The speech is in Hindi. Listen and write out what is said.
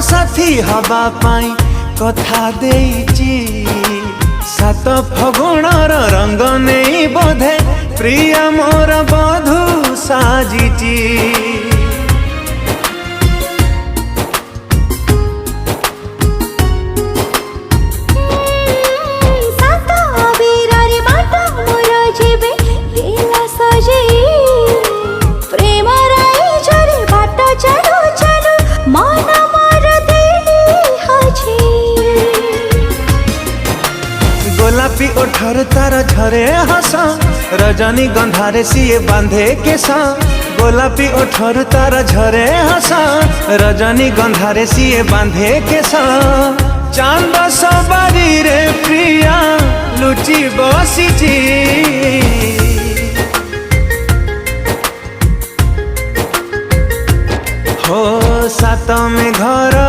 साथी हवा पाई कथा देइची सात फगुणर रंग नहीं बोधे प्रिय मोर बधू साजिची। गोलापी ओठर तार झरे हस रजनी गंधारे सिए बांधे केसा। गोलापी ओठर तार झरे हस रजनी गंधारे सिए बांधे केसा। चांद सवारी रे प्रिया लुचि बसिची हो सात में घर